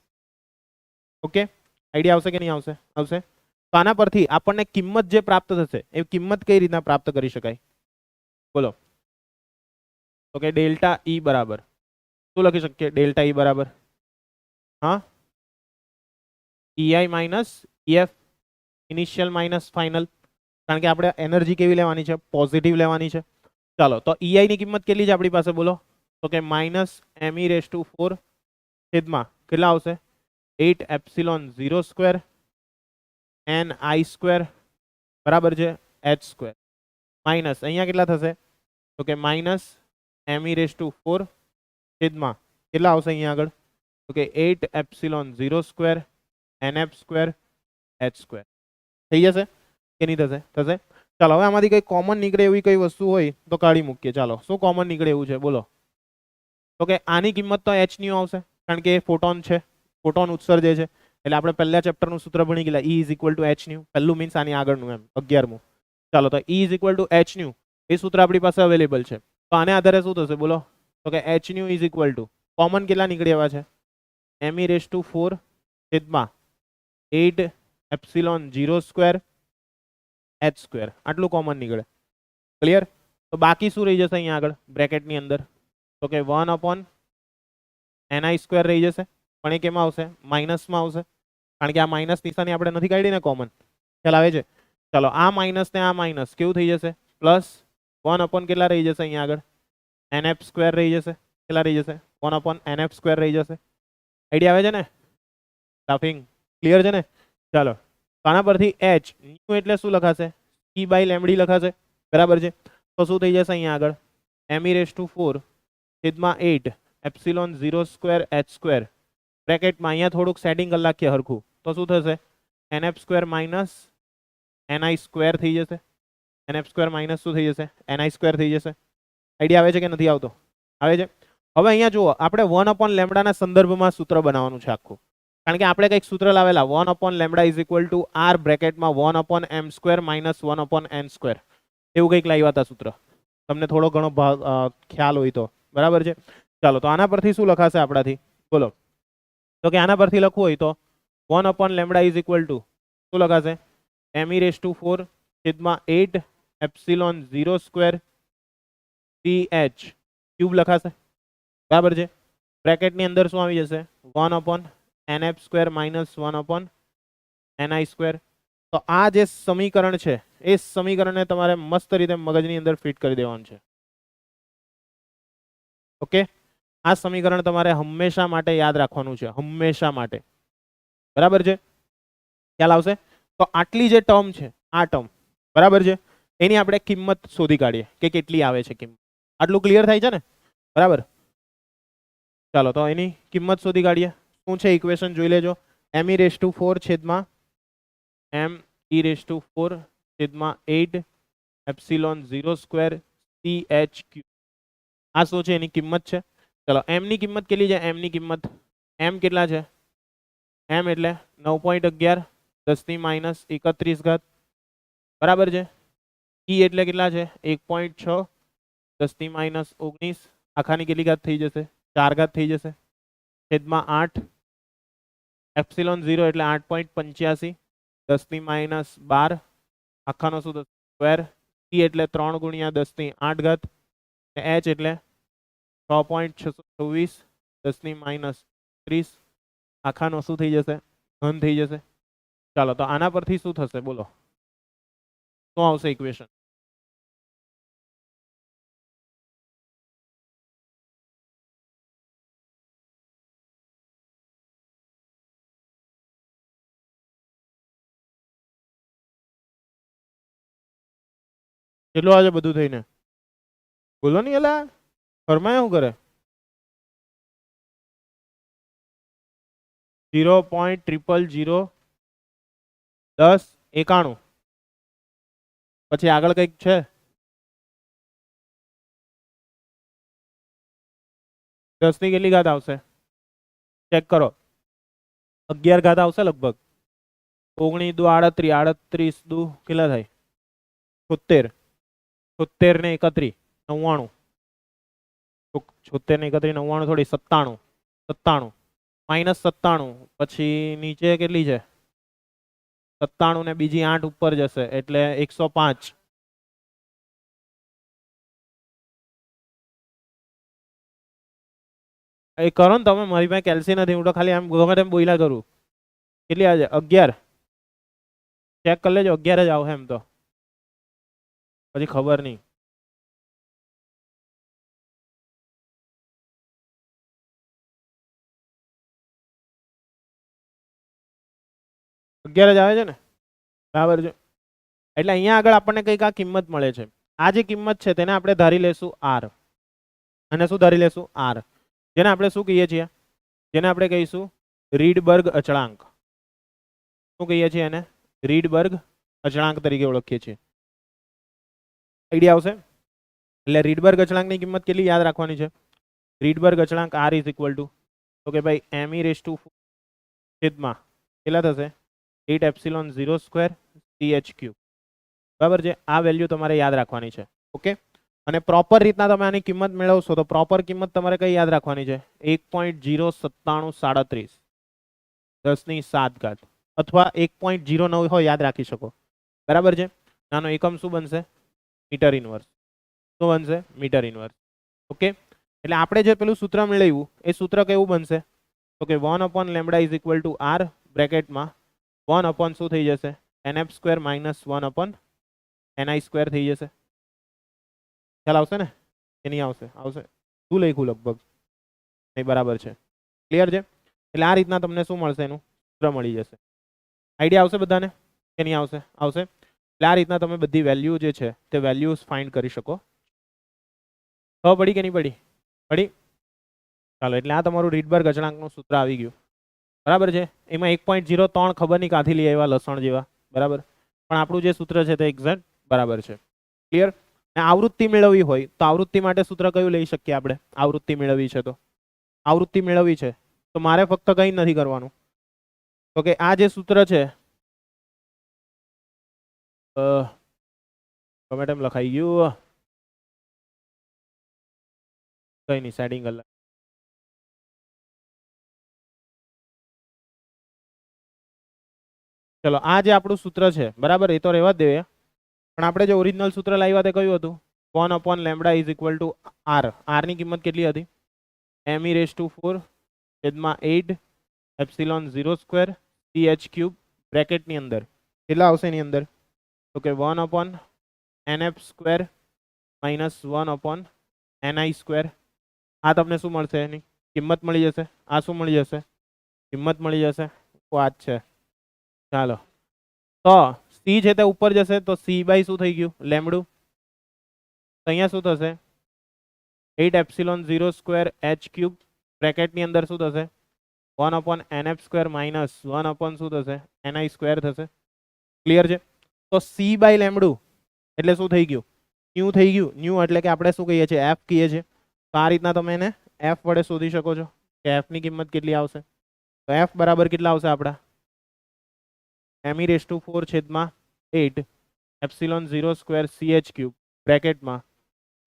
ઓકે, આઈડિયા આવશે કે નહીં આવશે? આવશે. તો આના પરથી આપણને કિંમત જે પ્રાપ્ત થશે એ કિંમત કઈ રીતના પ્રાપ્ત કરી શકાય બોલો? તો કે ડેલ્ટા E બરાબર શું લખી શકીએ? ડેલ્ટા E બરાબર હા EI minus EF initial minus final. કારણ કે આપણે એનર્જી કેવી લેવાની છે? પોઝિટિવ લેવાની છે. ચાલો તો EI ની કિંમત કેટલી છે આપણી પાસે બોલો? તો કે માઇનસ me⁴ છેદમાં કેટલા આવશે? 8 એપ્સિલોન 0 સ્ક્વેર ni સ્ક્વેર બરાબર છે h સ્ક્વેર માઇનસ અહીંયા કેટલા થશે? તો કે માઇનસ me⁴ છેદમાં કેટલા આવશે અહીંયા આગળ? તો કે 8 epsilon 0 square NF square h square. થઈ જશે કે નહીં થશે? થશે. ચાલો હવે આમાંથી કઈ કોમન નીકળે એવી કઈ વસ્તુ હોય તો કાઢી મૂકીએ. ચાલો શું કોમન નીકળે એવું છે બોલો? તો કે આની કિંમત તો h ની આવશે કારણ કે ફોટોન છે, ફોટોન ઉત્સર્જે છે. એટલે આપણે પહેલા ચેપ્ટરનું સૂત્ર ભણી ગયેલા E is equal to H nu. પહેલું મીન્સ આની આગળનું એમ 11મું. ચાલો તો E is equal to H nu એ સૂત્ર આપણી પાસે અવેલેબલ છે. તો આને આધારે શું થશે બોલો? તો કે H new is equal two common કેટલા નીકળી આવ્યા છે? m e રેઝ ટુ 4 છેદમાં 8 એપ્સિલોન 0 સ્ક્વેર h સ્ક્વેર આટલું કોમન નીકળે. ક્લિયર? તો બાકી શું રહી જશે અહીંયા આગળ બ્રેકેટની અંદર? તો કે 1 અપોન ni સ્ક્વેર રહી જશે. પણ એ કેમાં આવશે? માઇનસમાં આવશે, કારણ કે આ માઇનસ નિશાની આપણે નથી કાઢી ને કોમન. ખ્યાલ આવે છે? ચાલો આ માઇનસ ને આ માઇનસ કેવું થઈ જશે? પ્લસ 1 અપોન કેટલા રહી જશે અહીંયા આગળ? nf સ્ક્વેર રહી જશે. કેટલા રહી જશે? 1 અપોન nf સ્ક્વેર રહી જશે. આઈડિયા આવે છે ને? લાફિંગ ક્લિયર છે ને? ચાલો આના પરથી h ન્યુ એટલે શું લખાશે? e બાય લેમડી લખાશે. બરાબર છે? તો શું થઈ જશે અહીંયા આગળ? m e રેઝ ટુ 4 છેદમાં 8 એપ્સિલોન 0 સ્ક્વેર h સ્ક્વેર બ્રેકેટમાં અહીંયા થોડુંક સેટિંગ કરી નાખીએ હરખું. તો શું થશે? nf square minus ni square થઈ જશે. nf સ્ક્વેર માઇનસ શું થઈ જશે? ni સ્ક્વેર થઈ જશે. આઈડિયા આવે છે કે નથી આવતો? આવે છે. હવે અહીંયા જુઓ, આપણે 1 અપોન લેમ્ડાના સંદર્ભમાં સૂત્ર બનાવવાનું છે આખું. કારણ કે આપણે કંઈક સૂત્ર લાવેલા 1 upon lambda is equal to r બ્રેકેટમાં 1 upon m square minus 1 upon n square એવું કંઈક લાવ્યા હતા સૂત્ર. તમને થોડો ઘણો ખ્યાલ હોય તો. બરાબર છે? ચાલો તો આના પરથી શું લખાશે આપણાથી બોલો? તો કે આના પરથી લખવું હોય તો 1 upon lambda is equal two શું લખાશે? m e રેઝ ટુ 4 છેદમાં 8 એપ્સિલોન 0 સ્ક્વેર ch ક્યુબ લખાશે. બરાબર છે? બ્રેકેટની અંદર શું આવી જશે? 1 upon nf square minus 1 upon ni square. તો આ જે સમીકરણ છે એ સમીકરણને તમારે મસ્ત રીતે મગજની અંદર ફિટ કરી દેવાનું છે. ઓકે, આ સમીકરણ તમારે હંમેશા માટે યાદ રાખવાનું છે, હંમેશા માટે. બરાબર છે? ખ્યાલ આવશે? તો આટલી જે ટર્મ છે આ ટર્મ, બરાબર છે, એની આપણે કિંમત શોધી કાઢીએ કે કેટલી આવે છે કિંમત. આટલું ક્લિયર થાય છે ને? બરાબર. ચાલો તો એની કિંમત શોધી કાઢીએ. શું છે ઇક્વેશન જોઈ લેજો. m e રેઝ ટુ 4 છેદમાં m e રેઝ ટુ 4 છેદમાં 8 એપ્સિલોન 0 સ્ક્વેર ch ક્યુબ. આ શું છે? એની કિંમત છે. ચલો m ની કિંમત કેટલી છે? m ની કિંમત m કેટલા છે? m એટલે 9.11 10 ની માઇનસ 31 ઘાત. બરાબર છે? e એટલે કેટલા છે? 1.6 10 ની માઇનસ 19 આખાની કેટલી ઘાત થઈ જશે? 4 ઘાત થઈ જશે. છેદમાં 8 એપ્સિલોન 0 એટલે 8.85 10 ની માઇનસ 12 આખાનો શું થશે? સ્ક્વેર. e એટલે 3 ગુણ્યા 10 ની 8 ઘાત. h એટલે 6.626 10 ની માઇનસ 30 આખાનો શું થઈ જશે? ઘન થઈ જશે. ચાલો તો આના પરથી શું થશે બોલો? શું આવશે ઇક્વેશન? કેટલું આવે બધું થઈને? બોલો નહીં એલા, ફરમાય શું કરે? 0.0001091. પછી આગળ કંઈક છે? 10 ની કેટલી ઘાત આવશે? ચેક કરો. 11 ઘાત આવશે લગભગ. 19 દુ 38 38 દુ કેટલા થાય? 76 76 ને 31 99 76 ને 31 99 થોડી 97 97 માઇનસ 97 પછી નીચે કેટલી છે? 97 ને બીજી 8 ઉપર જશે એટલે 105. એ કરો ને તમે, મારી પાસે કેલ્સી નથી, હું તો ખાલી આમ ગમે તેમ બોલ્યા કરું. કેટલી આવે છે? 11. ચેક કરી લેજો, 11 જ આવશે એમ તો, પછી ખબર નહીં. જ આવે છે ને? બરાબર છે. એટલે અહીંયા આગળ આપણને કંઈક આ કિંમત મળે છે. આ જે કિંમત છે તેને આપણે ધારી લેશું r. અને શું ધારી લેશું? r. જેને આપણે શું કહીએ છીએ? જેને આપણે કહીશું રીડબર્ગ અચળાંક. શું કહીએ છીએ એને? રીડબર્ગ અચળાંક તરીકે ઓળખીએ છીએ. આઈડિયા આવશે? એટલે રીડબર્ગ અચળાંકની કિંમત કેટલી યાદ રાખવાની છે? રીડબર્ગ અચળાંક r ઇઝ ઇક્વલ ટુ, તો કે ભાઈ m e રેઝ ટુ છેદમાં કેટલા થશે 8 એપ્સિલોન 0 સ્ક્વેર CH3 બરાબર છે આ વેલ્યુ તમારે યાદ રાખવાની છે ઓકે અને પ્રોપર રીતના તમે આની કિંમત મેળવશો તો પ્રોપર કિંમત તમારે કઈ યાદ રાખવાની છે 1.09737 10⁷ અથવા 1.09 હોય યાદ રાખી શકો બરાબર છે નાનો એકમ શું બનશે મીટર ઇનવર્સ શું બનશે મીટર ઇનવર્સ ઓકે એટલે આપણે જે પેલું સૂત્ર મેળવ્યું એ સૂત્ર કેવું બનશે તો કે 1/λ = r બ્રેકેટમાં 1 શું થઈ જશે nf² - 1/ni² થઈ જશે ખ્યાલ આવશે ને કે નહીં આવશે આવશે શું લખ્યું લગભગ નહીં બરાબર છે ક્લિયર છે એટલે આ રીતના તમને શું મળશે એનું સૂત્ર મળી જશે આઈડિયા આવશે બધાને કે નહીં આવશે આવશે એટલે આ રીતના તમે બધી વેલ્યુ જે છે તે વેલ્યુઝ ફાઇન્ડ કરી શકો ખબર પડી કે નહીં પડી પડી ચાલો એટલે આ તમારું રીડબર્ગ અચળાંકનું સૂત્ર આવી ગયું બરાબર છે એમાં 1.03 ખબર નહીં કાથી લઈ આવ્યા લસણ જેવા બરાબર પણ આપણું જે સૂત્ર છે તે એક્ઝેક્ટ બરાબર છે ક્લિયર આવૃત્તિ મેળવવી હોય તો આવૃત્તિ માટે સૂત્ર કયું લઈ શકીએ આપણે આવૃત્તિ મેળવવી છે તો આવૃત્તિ મેળવવી છે તો મારે ફક્ત કંઈ નથી કરવાનું તો કે આ જે સૂત્ર છે ગમે તેમ લખાઈ ગયું કઈ નહીં સેટિંગ કરી ચલો આ જે આપણું સૂત્ર છે બરાબર એ તો રહેવા જ દેવે પણ આપણે જે ઓરિજિનલ સૂત્ર લાવ્યા તે કયું હતું 1/λ = r r ની કિંમત કેટલી હતી me⁴ 8 ε0 સ્ક્વેર CH3 બ્રેકેટ ની અંદર કેટલા આવશે એની અંદર તો કે 1/nf² - 1/ni² આ તમને શું મળશે એની કિંમત મળી જશે આ શું મળી જશે કિંમત મળી જશે આ જ છે ચાલો તો c છે તે ઉપર જશે તો c બાય શું થઈ ગયું લેમડું તો અહીંયા શું થશે 8 એપ્સિલોન 0 સ્ક્વેર h³ બ્રેકેટ ની અંદર શું થશે 1/nf² - 1/ શું થશે ni² થશે ક્લિયર છે તો c બાય લેમડું એટલે શું થઈ ગયું ન્યુ થઈ ગયું ન્યુ એટલે કે આપણે શું કહીએ છીએ f કહીએ છીએ તો આ રીતના તમે એને f વડે શોધી શકો છો કે f ની કિંમત કેટલી આવશે તો f બરાબર કેટલા આવશે આપણા me⁴ 8 epsilon 0 square CH³ બ્રેકેટમાં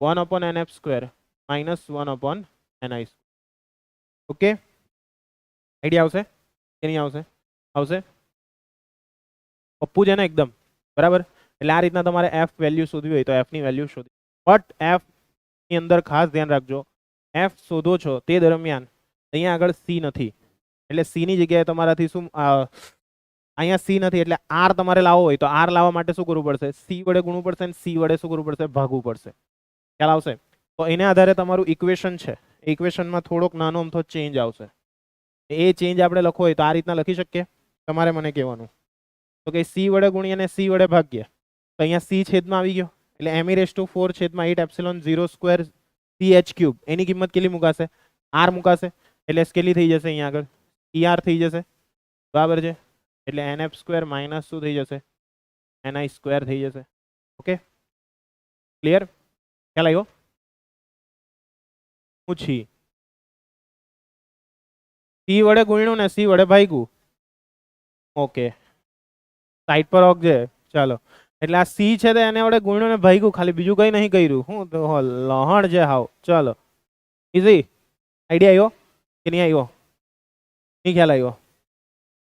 1/nf² - 1/ni². Okay idea આવશે કે નહીં આવશે આવશે પપ્પુ છે ને એકદમ બરાબર એટલે આ રીતના તમારે f વેલ્યુ શોધવી હોય તો f ની વેલ્યુ શોધી બટ f ની અંદર ખાસ ધ્યાન રાખજો f શોધો છો તે દરમિયાન અહીંયા આગળ c નથી એટલે c ની જગ્યાએ તમારાથી શું અહીંયા c નથી એટલે r તમારે લાવવો હોય તો r લાવવા માટે શું કરવું પડશે c વડે ગુણવું પડશે અને c વડે શું કરવું પડશે ભાગવું પડશે ખ્યાલ આવશે તો એના આધારે તમારું ઇક્વેશન છે ઇક્વેશનમાં થોડોક નાનો અમથો ચેન્જ આવશે એ ચેન્જ આપણે લખવો હોય તો આ રીતના લખી શકીએ તમારે મને કહેવાનું તો કે c વડે ગુણીએ અને c વડે ભાગીએ તો અહીંયા c છેદમાં આવી ગયો એટલે me⁴ 8 એપ્સિલોન 0 સ્ક્વેર CH³ એની કિંમત કેટલી મુકાશે r મુકાશે એટલે કેટલી થઈ જશે અહીંયા આગળ er થઈ જશે બરાબર છે એટલે nf² માઇનસ શું થઈ જશે ni² થઈ જશે ઓકે ક્લિયર ખ્યાલ આવ્યો પૂછી c વડે ગુણ્યું ને c વડે ભાગ્યું ઓકે સાઈડ પર ઓકજે ચાલો એટલે આ c છે તે એને વડે ગુણ્યું ને ભાગ્યું ખાલી બીજું કઈ નહીં કર્યું હું તો લહણ છે હાવ ચાલો ઈઝી આઈડિયા આવ્યો કે નહીં આવ્યો નહીં ખ્યાલ આવ્યો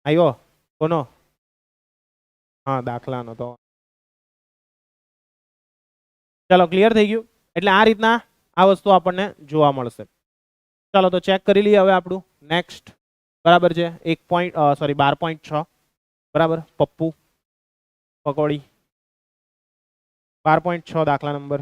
આવ્યો કોનો હા દાખલાનો તો ચાલો ક્લિયર થઈ ગયું એટલે આ રીતના આ વસ્તુ આપણને જોવા મળશે ચાલો તો ચેક કરી લઈએ હવે આપણું નેક્સ્ટ બરાબર છે 12.6 બરાબર પપ્પુ પકોડી 12.6 દાખલા નંબર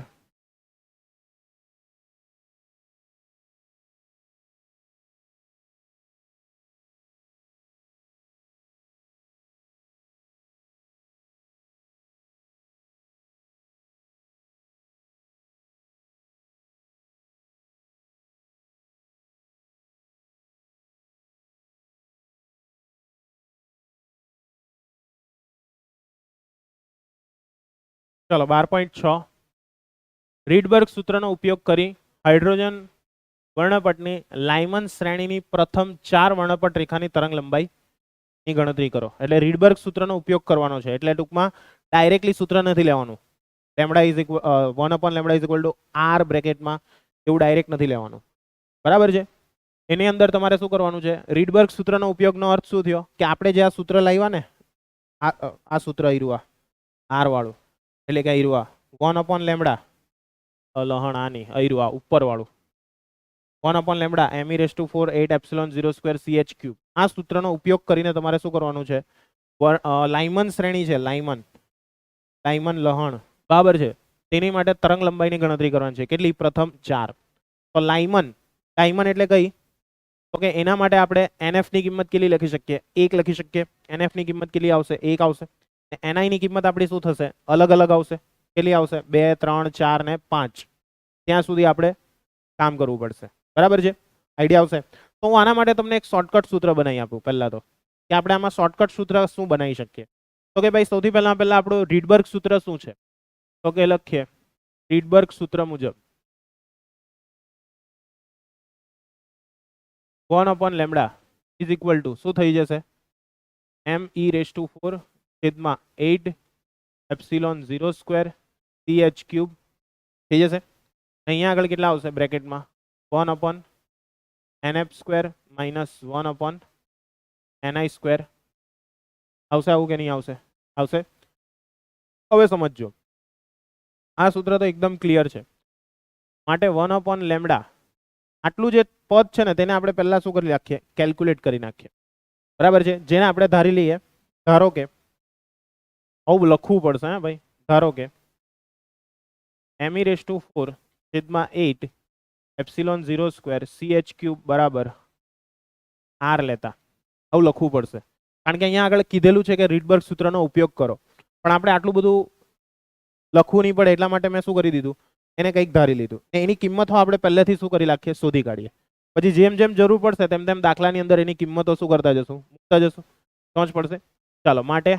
ચલો 12.6 રીડબર્ગ સૂત્રનો ઉપયોગ કરી હાઇડ્રોજન વર્ણપટની લાયમન શ્રેણીની પ્રથમ 4 વર્ણપટ રેખાની તરંગ લંબાઈ ની ગણતરી કરો. એટલે રીડબર્ગ સૂત્રનો ઉપયોગ કરવાનો છે. એટલે ટૂંકમાં ડાયરેક્ટલી સૂત્ર નથી લેવાનું. Lambda is equal 1 lambda is equal to R બ્રેકેટમાં એવું ડાયરેક્ટ નથી લેવાનું. બરાબર છે. એની અંદર તમારે શું કરવાનું છે? રીડબર્ગ સૂત્રનો ઉપયોગનો અર્થ શું થયો કે આપણે જે આ સૂત્ર લાવ્યા ને આ સૂત્ર આયરુઆ આર વાળું, એટલે કે આયરુઆ 1 લેમ્બડા લહણ આની આયરુઆ ઉપર વાળું 1 lambda m(4 8 epsilon 0 square ch cube. આ સૂત્રનો ઉપયોગ કરીને તમારે શું કરવાનું છે? લાઇમન શ્રેણી છે, લાઇમન લહણ, બરાબર છે, તેની માટે તરંગ લંબાઈની ગણતરી કરવાની છે. કેટલી? પ્રથમ 4. તો લાઇમન એટલે કઈ? તો કે એના માટે આપણે nf ની કિંમત કેટલી લખી શકીએ? 1 લખી શકીએ. nf ની કિંમત કેટલી આવશે? 1 આવશે. ni ની કિંમત આપણી શું થશે? અલગ અલગ આવશે. કેટલી આવશે? 2 3 4 ને 5. ત્યાં સુધી આપણે કામ કરવું પડશે. બરાબર છે? આઈડિયા આવશે? તો હું આના માટે તમને એક શોર્ટકટ સૂત્ર બનાવી આપું. પહેલા તો કે આપણે આમાં શોર્ટકટ સૂત્ર શું બનાવી શકીએ? તો કે ભાઈ સૌથી પહેલા આપણું રીડબર્ગ સૂત્ર શું છે? તો કે લખીએ રીડબર્ગ સૂત્ર મુજબ 1 લેમ્બડા ઇઝ ઇક્વલ ટુ શું થઈ જશે? me(4 8 epsilon 0 square ch cube થઈ જશે. અહીંયા આગળ કેટલા આવશે બ્રેકેટમાં? 1 nf square minus 1 ni square. આવશે આવું કે નહીં આવશે? આવશે. હવે સમજજો, આ સૂત્ર તો એકદમ ક્લિયર છે. માટે 1 લેમ્બડા આટલું જે પદ છે ને તેને આપણે પહેલા શું કરી નાખીએ? કેલ્ક્યુલેટ કરી નાખીએ. બરાબર છે? જેને આપણે ધારી લઈએ, ધારો કે આવું લખવું પડશે. હા ભાઈ, ધારો કે me(4 8 epsilon 0 square ch cube બરાબર r લેતા આવું લખવું પડશે. કારણ કે અહીંયા આગળ કીધેલું છે કે રીડબર્ગ સૂત્રનો ઉપયોગ કરો. પણ આપણે આટલું બધું લખવું નહીં પડે એટલા માટે મેં શું કરી દીધું? એને કંઈક ધારી લીધું. એની કિંમતો આપણે પહેલેથી શું કરી નાખીએ? શોધી કાઢીએ. પછી જેમ જેમ જરૂર પડશે તેમ તેમ દાખલાની અંદર એની કિંમતો શું કરતા જશું? મૂકતા જશું. સમજ પડશે? ચાલો, માટે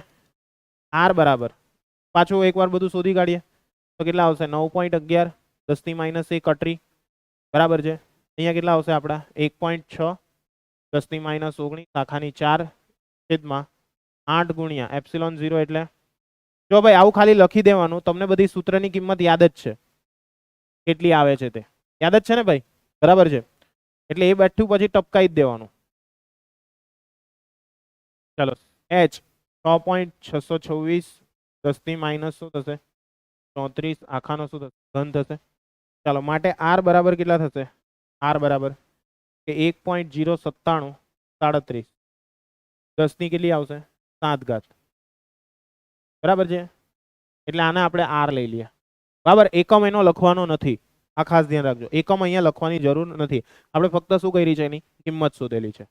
r બરાબર પાછું એકવાર બધું શોધી કાઢીએ તો કેટલા આવશે? 9.11 10 - 1 અટરી. બરાબર છે? અહીંયા કેટલા આવશે આપણા? 1.6 10 - 19 શાખાની 4 છેદમાં 8 ગુણ્યા એપ્સિલોન 0 એટલે જો ભાઈ આવું ખાલી લખી દેવાનું. તમને બધી સૂત્રની કિંમત યાદ જ છે કેટલી આવે છે તે યાદ જ છે ને ભાઈ? બરાબર છે? એટલે એ બેઠું પછી ટપકાઈ જ દેવાનું. ચાલો, h 6.626 10 - શું થશે? 34 આખાનો શું થશે? ઘન થશે. ચાલો, માટે r બરાબર કેટલા થશે? r બરાબર કે 1.097 37 10 ની કેટલી આવશે? 7 ઘાત. બરાબર છે? એટલે આને આપણે r લઈ લઈએ. બરાબર? એકમ એનો લખવાનો નથી. આ ખાસ ધ્યાન રાખજો. એકમ અહીંયા લખવાની જરૂર નથી. આપણે ફક્ત શું કરી છે? એની કિંમત શોધેલી છે.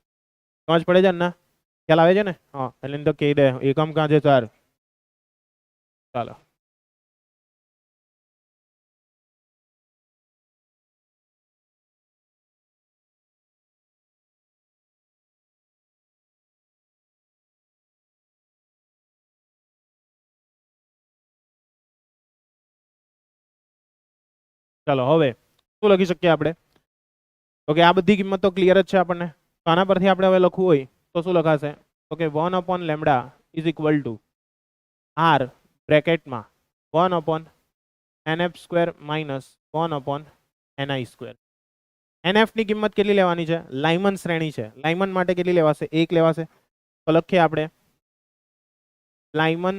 સમજ પડે છે ને? ખ્યાલ આવે છે ને? હા, એટલે તો કહી દે એકમ ક્યાં છે સર? ચાલો, ચાલો હવે શું લખી શકીએ આપણે? ઓકે, આ બધી કિંમત તો ક્લિયર જ છે આપણને. તો આના પરથી આપણે હવે લખવું હોય તો શું લખાશે? તો કે 1 lambda is equal to r બ્રેકેટમાં 1 nf square minus 1 ni square. nf ની કિંમત કેટલી લેવાની છે? લાઇમન શ્રેણી છે. લાઇમન માટે કેટલી લેવાશે? 1 લેવાશે. તો લખીએ આપણે લાઇમન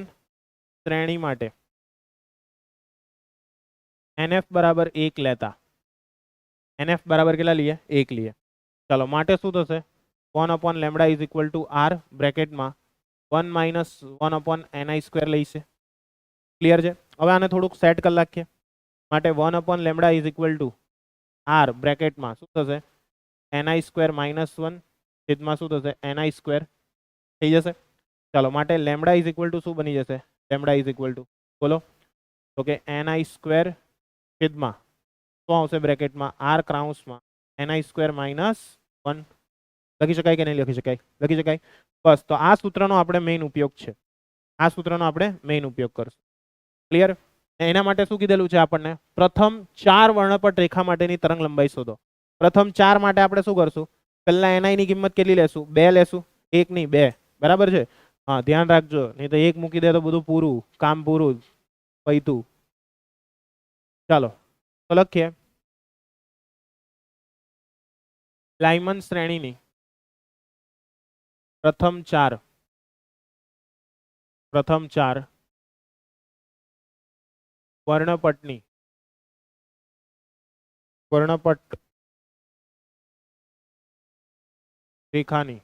શ્રેણી માટે nf બરાબર 1 લેતા nf બરાબર કેટલા લઈએ? 1 લઈએ. ચાલો, માટે શું થશે? 1 lambda is equal to r બ્રેકેટમાં 1 માઇનસ 1 ni સ્ક્વેર લઈશે. ક્લિયર છે? હવે આને થોડુંક સેટ કરી નાખીએ. માટે 1 lambda is equal to r બ્રેકેટમાં શું થશે? ni સ્ક્વેર માઇનસ 1 છેદમાં શું થશે? ni સ્ક્વેર થઈ જશે. ચાલો, માટે લેમ્બડા ઇઝ ઇક્વલ ટુ શું બની જશે? લેમ્બડા ઇઝ ઇક્વલ ટુ બોલો તો કે ni સ્ક્વેર છેદમાં શું આવશે બ્રેકેટમાં? r ક્રાઉન્સમાં ni square minus 1. લખી શકાય કે નહીં લખી શકાય? લખી શકાય. બસ, તો આ સૂત્રનો આપણે મેઇન ઉપયોગ છે. આ સૂત્રનો આપણે મેઇન ઉપયોગ કરશું. ક્લિયર? એના માટે શું કીધેલું છે આપણને? પ્રથમ 4 વર્ણપટ રેખા માટેની તરંગ લંબાઈ શોધો. પ્રથમ 4 માટે આપણે શું કરશું? પહેલા ni ની કિંમત કેટલી લેશું? 2 લેશું. 1 નહીં 2. બરાબર છે. હા ધ્યાન રાખજો, નહીં તો એક મૂકી દે તો બધું પૂરું, કામ પૂરું પૈતું. ચાલો તો લખીએ લાઇમન શ્રેણીની પ્રથમ ચાર વર્ણપટ રેખાની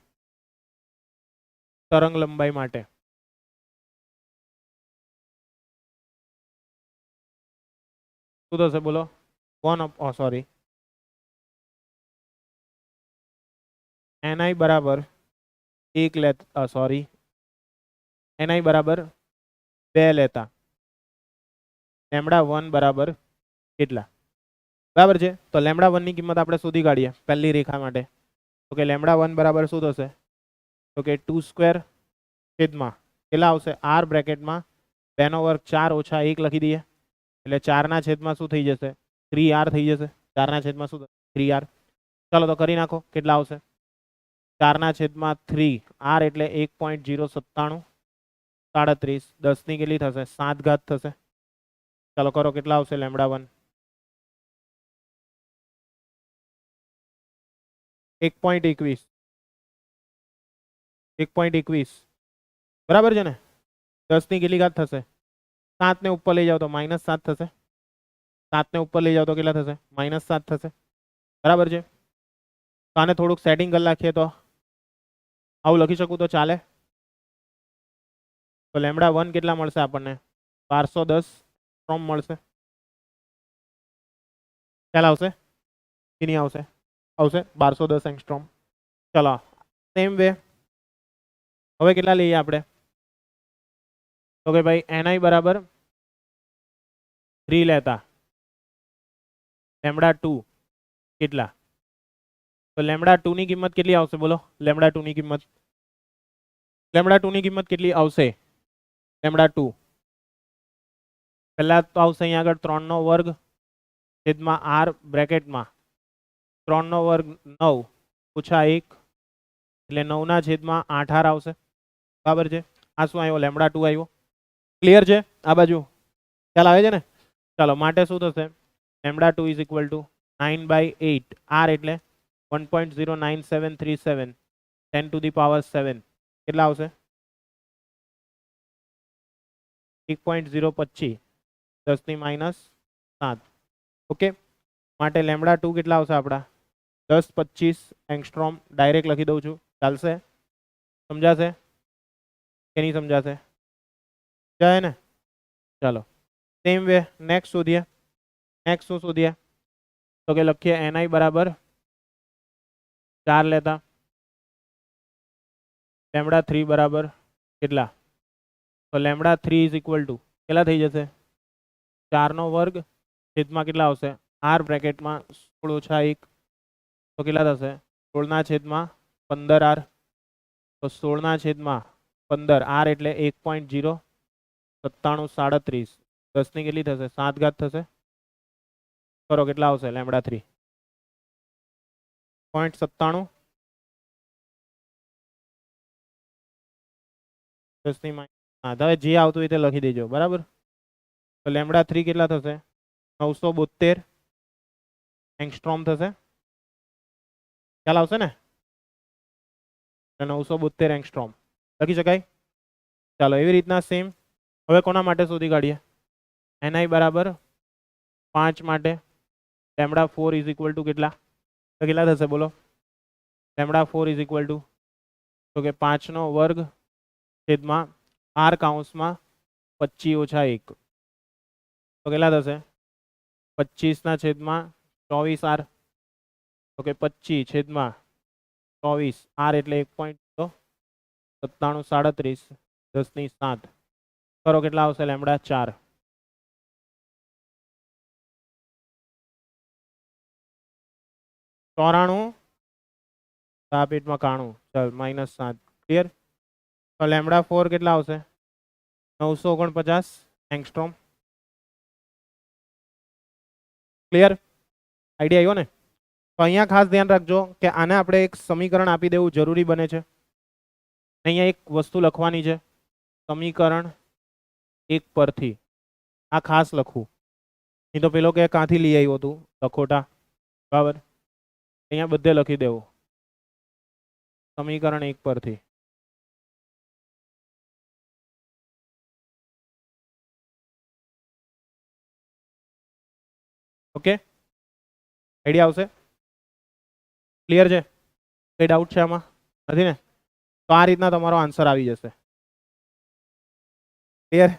તરંગ લંબાઈ માટે શું થશે બોલો? સોરી ni બરાબર ni બરાબર 2 લેતા λ1 બરાબર કેટલા? બરાબર છે. તો λ1 ની કિંમત આપણે શોધી કાઢીએ પહેલી રેખા માટે. તો કે λ1 બરાબર શું થશે? તો કે 2² છેદમાં કેટલા આવશે? r બ્રેકેટમાં 2 નો વર્ગ 4 ઓછા 1 લખી દઈએ, એટલે 4 ના છેદમાં શું થઈ જશે? 3r થઈ જશે. 4 ના છેદમાં શું? 3r. ચાલો તો કરી નાખો, કેટલા આવશે? 4 ના છેદમાં 3r એટલે 1.097 37, 10 ની કેટલી થશે? 7 ઘાત થશે. ચાલો કરો, કેટલા આવશે λ1? 1.21 બરાબર છે ને? 10 ની કેટલી ઘાત થશે? 7 ને ઉપર લઈ જાઓ તો -7 થશે. 7 ને ઉપર લઈ જાઓ તો કેટલા થશે? -7 થશે. બરાબર છે. તો આને થોડુંક સેટિંગ કરી નાખીએ તો આવું લખી શકું તો ચાલે. તો λ1 કેટલા મળશે આપણને? 1210 એંગસ્ટ્રોમ મળશે. ખ્યાલ આવશે કે નહીં આવશે? આવશે 1210 એંગસ્ટ્રોમ. ચલો સેમ વે હવે કેટલા લઈએ આપણે? તો કે ભાઈ ni બરાબર 3 લેતા λ2 કેટલા? તો λ2 ની કિંમત કેટલી આવશે બોલો? λ2 ની કિંમત કેટલી આવશે? λ2 પહેલા તો આવશે અહીંયા આગળ 3 નો વર્ગ છેદમાં r બ્રેકેટમાં 3 નો વર્ગ 9 ઓછા 1 એટલે 9 ના છેદમાં 8r આવશે. બરાબર છે. આ શું આવ્યો? λ2 આવ્યો. ક્લિયર છે આ બાજુ? ખ્યાલ આવે છે ને? ચાલો માટે શું થશે? λ2 ઇઝ ઇક્વલ ટુ 9/8 r એટલે 1.09737 10⁻7 કેટલા આવશે? 1.025 10 ની -7. ઓકે, માટે λ2 કેટલા આવશે આપણા? 10-25 એંગસ્ટ્રોમ. ડાયરેક્ટ લખી દઉં છું, ચાલશે? સમજાશે કે નહીં સમજાશે? સમજાય ને? ચાલો સેમ વે નેક્સ્ટ શોધીએ. નેક્સ્ટ શું શોધીએ? તો કે લખીએ ni બરાબર 4 લેતા λ3 બરાબર કેટલા? તો λ3 ઇઝ ઇક્વલ ટુ કેટલા થઈ જશે? 4 નો વર્ગ છેદમાં કેટલા આવશે? r બ્રેકેટમાં 16 ઓછા 1 તો કેટલા થશે? 16 ના છેદમાં 15r. તો 16 ના છેદમાં 15r એટલે 1.09737 10 ની કેટલી થશે? 7 ઘાત થશે. કરો, કેટલા આવશે λ3? 0.97 10 ની -7. હવે જે આવતું હોય તે લખી દેજો. બરાબર. તો λ3 કેટલા થશે? 972 એંગસ્ટ્રોમ થશે. ખ્યાલ આવશે ને? 972 એંગસ્ટ્રોમ લખી શકાય. ચાલો એવી રીતના સેમ હવે કોના માટે શોધી કાઢીએ? ni બરાબર 5 માટે λ4 ઇઝ ઇક્વલ ટુ કેટલા? તો કેટલા થશે બોલો? λ4 ઇઝ ઇક્વલ ટુ તો કે 5 નો વર્ગ છેદમાં r કૌંસમાં 25 ઓછા 1 તો કેટલા થશે? 25 ના છેદમાં 24r. તો કે 25 છેદમાં 24 r એટલે 1.9737 10 ની 7. કરો, કેટલા આવશે? λ4 94 આ પેટમાં 91. ચાલ -7. ક્લિયર? તો λ4 કેટલા આવશે? 949 એંગસ્ટ્રોમ. ક્લિયર? આઈડિયા આવ્યો ને? તો અહીંયા ખાસ ધ્યાન રાખજો કે આને આપણે એક સમીકરણ આપી દેવું જરૂરી બને છે. અહીંયા એક વસ્તુ લખવાની છે, સમીકરણ 1 પરથી આ ખાસ લખવું, નહીં તો પેલો કે ક્યાંથી લઈ આવ્યો તું લખોટા, બરાબર. અહીંયા બધે લખી દેવું સમીકરણ 1 પરથી. ઓકે, આઈડિયા આવશે? ક્લિયર છે? કઈ ડાઉટ છે આમાં? નથી ને? તો આ રીતના તમારો આન્સર આવી જશે. ક્લિયર?